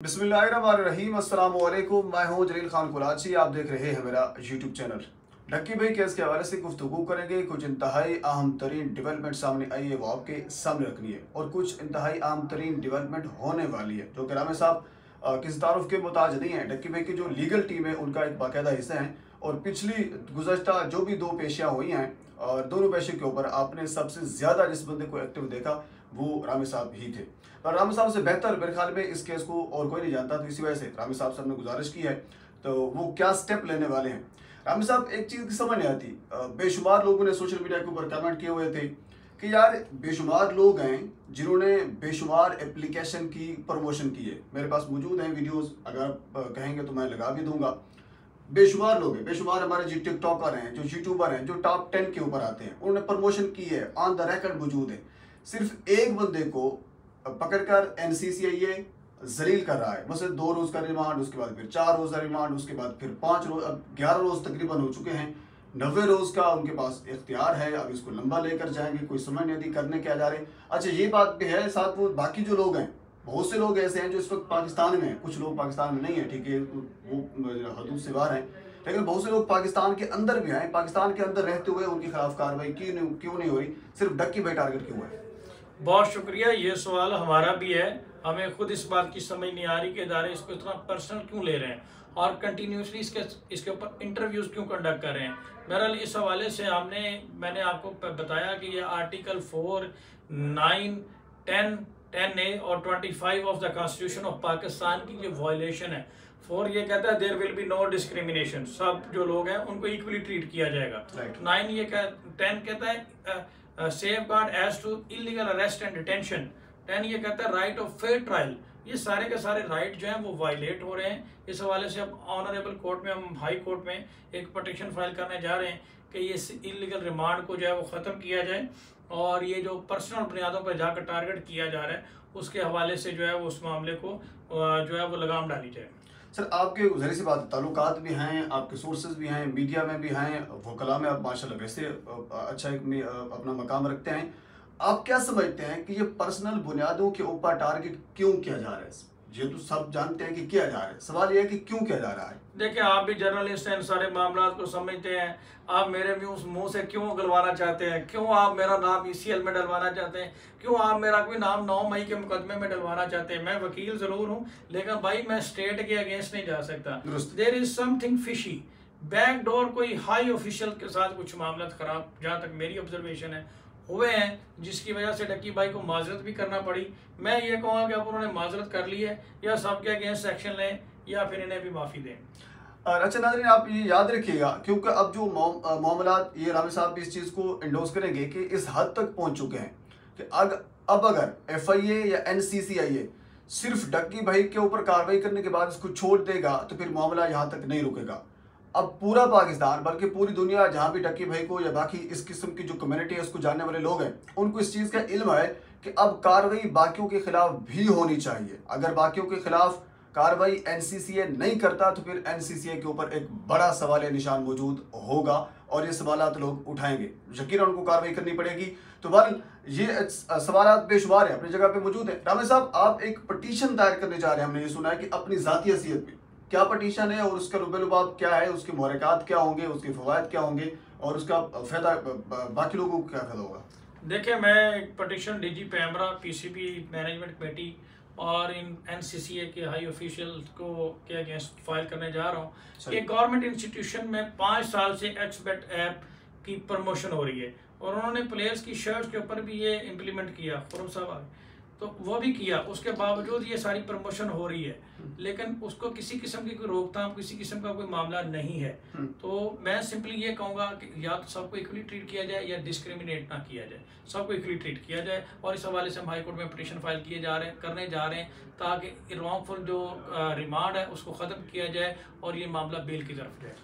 बिस्मिल्लाहिर्रहमानिर्रहीम, अस्सलाम वालेकुम। मैं हूं जलील खान कुराची। आप देख रहे हैं मेरा यूट्यूब चैनल। ढक्की भाई केस के हवाले से गुफ्तगू करेंगे। कुछ इंतहाई अहम तरीन डेवलपमेंट सामने आई है, वो आपके सामने रखनी है, और कुछ इंतहाई अहम तरीन डेवलपमेंट होने वाली है जो कि रामे साहब किसी तारुफ के मुताज नहीं है। ढक्की भाई की जो लीगल टीम है उनका एक बाकायदा हिस्सा है, और पिछली गुज़श्ता जो भी दो पेशियाँ हुई हैं, और दोनों पेशे के ऊपर आपने सबसे ज़्यादा जिस बंदे को एक्टिव देखा वो रामे साहब ही थे। और रामे साहब से बेहतर मेरे ख्याल में इस केस को और कोई नहीं जानता, तो इसी वजह से रामे साहब से हमने गुजारिश की है तो वो क्या स्टेप लेने वाले हैं। रामे साहब, एक चीज़ की समझ नहीं आती, बेशुमार लोगों ने सोशल मीडिया के ऊपर कमेंट किए हुए थे कि यार बेशुमार लोग हैं जिन्होंने बेशुमार एप्लीकेशन की प्रमोशन की है। मेरे पास मौजूद हैं वीडियोस, अगर आप कहेंगे तो मैं लगा भी दूंगा। बेशुमार लोग हैं, बेशुमार हमारे जो टिकटॉकर हैं, जो यूट्यूबर हैं, जो टॉप 10 के ऊपर आते हैं, उन्होंने प्रमोशन की है, ऑन द रिकॉर्ड मौजूद है। सिर्फ एक बंदे को पकड़कर एनसीसीआईए जलील कर रहा है, मतलब 2 रोज का रिमांड, उसके बाद फिर 4 रोज का रिमांड, उसके बाद फिर 5 रोज, अब 11 रोज तकरीबन हो चुके हैं। 90 रोज का उनके पास इख्तियार है, अब इसको लंबा लेकर जाएंगे, कोई समझ नहीं आती करने क्या जा रहे। अच्छा, ये बात भी है, साथ वो बाकी जो लोग हैं, बहुत से लोग ऐसे हैं जो इस वक्त पाकिस्तान में हैं, कुछ लोग पाकिस्तान में नहीं है, ठीक है, वो हदूद से बाहर हैं, लेकिन बहुत से लोग पाकिस्तान के अंदर भी हैं। पाकिस्तान के अंदर रहते हुए उनके खिलाफ कार्रवाई क्यों नहीं हो रही, सिर्फ ढक्की भाई टारगेट क्यों है? बहुत शुक्रिया। ये सवाल हमारा भी है। हमें खुद इस बात की समझ नहीं आ रही कि इदारे इसको इतना पर्सनल क्यों ले रहे हैं और कंटिन्यूसली इसके ऊपर इंटरव्यूज़ क्यों कंडक्ट कर रहे हैं। बहरहाल इस हवाले से मैंने आपको बताया कि ये आर्टिकल 4, 9, 10, 10A और 25 of the constitution of Pakistan की जो वायलेशन है। 4 ये कहता है there will be no discrimination, सब जो लोग हैं उनको इक्वली ट्रीट किया जाएगा। 9 10 कहता है safeguard as to illegal arrest and detention. 10 ये कहता है राइट ऑफ फेयर ट्रायल। ये सारे के सारे राइट जो हैं वो वायलेट हो रहे हैं। इस हवाले से अब ऑनरेबल कोर्ट में, हम हाई कोर्ट में एक पटिशन फाइल करने जा रहे हैं कि ये इलीगल रिमांड को जो है वो ख़त्म किया जाए, और ये जो पर्सनल बुनियादों पर जाकर टारगेट किया जा रहा है उसके हवाले से जो है वो उस मामले को जो है वो लगाम डाली जाए। सर, आपके ज़रिए से बात, ताल्लुकात भी हैं, आपके सोर्सेज भी हैं, मीडिया में भी हैं, वकला में आप माशाल्लाह वैसे अच्छा एक अपना मकाम रखते हैं। आप क्या समझते हैं कि ये पर्सनल बुनियादों के ऊपर टारगेट क्यों किया जा रहा है? ये तो सब जानते हैं कि किया जा रहा है, सवाल ये है कि क्यों किया जा रहा है। देखिए, आप भी जर्नलिस्ट हैं, इन सारे मामला को समझते हैं। आप मेरे मुंह से क्यों गलवाना चाहते हैं? क्यों आप मेरा नाम ECL में डलवाना चाहते हैं? क्यों आप मेरा कोई नाम 9 मई के मुकदमे में डलवाना चाहते हैं? मैं वकील ज़रूर हूँ, लेकिन भाई मैं स्टेट के अगेंस्ट नहीं जा सकता। There is something fishy, back door, कोई हाई ऑफिशियल के साथ कुछ मामला खराब, जहाँ तक मेरी ऑब्जर्वेशन है, हुए हैं, जिसकी वजह से ढक्की भाई को माजरत भी करना पड़ी। मैं ये कहूँगा कि अब उन्होंने माजरत कर ली है, या सबके अगेंस्ट एक्शन लें या फिर इन्हें भी माफ़ी दें। अच्छा नाज़रीन, आप ये याद रखिएगा, क्योंकि अब जो मामलात, ये रामे साहब भी इस चीज़ को इंडोर्स करेंगे कि इस हद तक पहुंच चुके हैं कि अब अगर FIA या NCCIA सिर्फ ढक्की भाई के ऊपर कार्रवाई करने के बाद इसको छोड़ देगा तो फिर मामला यहाँ तक नहीं रुकेगा। अब पूरा पाकिस्तान, बल्कि पूरी दुनिया, जहाँ भी ढक्की भाई को या बाकी इस किस्म की जो कम्युनिटी है उसको जानने वाले लोग हैं, उनको इस चीज़ का इल्म है कि अब कार्रवाई बाकियों के खिलाफ भी होनी चाहिए। अगर बाकियों के खिलाफ कार्रवाई NCCA नहीं करता तो फिर NCCA के ऊपर एक बड़ा सवाल निशान मौजूद होगा, और ये सवालात लोग उठाएंगे, यकीनन उनको कार्रवाई करनी पड़ेगी। तो बहरहाल ये सवालात बेशुमार है, अपनी जगह पे मौजूद है। रामे साहब, आप एक पटिशन दायर करने जा रहे हैं, हमने ये सुना है कि अपनी ज़ाती हैसियत पे। क्या पटिशन है और उसका रुबे-लुबाब क्या है, उसके मुहरकात क्या होंगे, उसके फवायद क्या होंगे, और उसका फ़ायदा बाकी लोगों को क्या फ़ायदा होगा? देखिए, मैं एक petition DG PEMRA, PCB management committee और इन NCCA के हाई ऑफिशियल्स को के अगेंस्ट फाइल करने जा रहा हूँ। एक गवर्नमेंट इंस्टीट्यूशन में 5 साल से XBET ऐप की प्रमोशन हो रही है, और उन्होंने प्लेयर्स की शर्ट्स के ऊपर भी ये इम्प्लीमेंट किया, खुरम साहब, तो वो भी किया। उसके बावजूद ये सारी प्रमोशन हो रही है, लेकिन उसको किसी किस्म की कोई रोकथाम, किसी किस्म का कोई मामला नहीं है। तो मैं सिंपली ये कहूँगा कि या तो सबको इक्वली ट्रीट किया जाए या डिस्क्रिमिनेट ना किया जाए, सबको इक्वली ट्रीट किया जाए। और इस हवाले से हम हाई कोर्ट में पटिशन फाइल करने जा रहे हैं ताकि रॉन्गफुल जो रिमांड है उसको ख़त्म किया जाए और ये मामला बेल की तरफ जाए।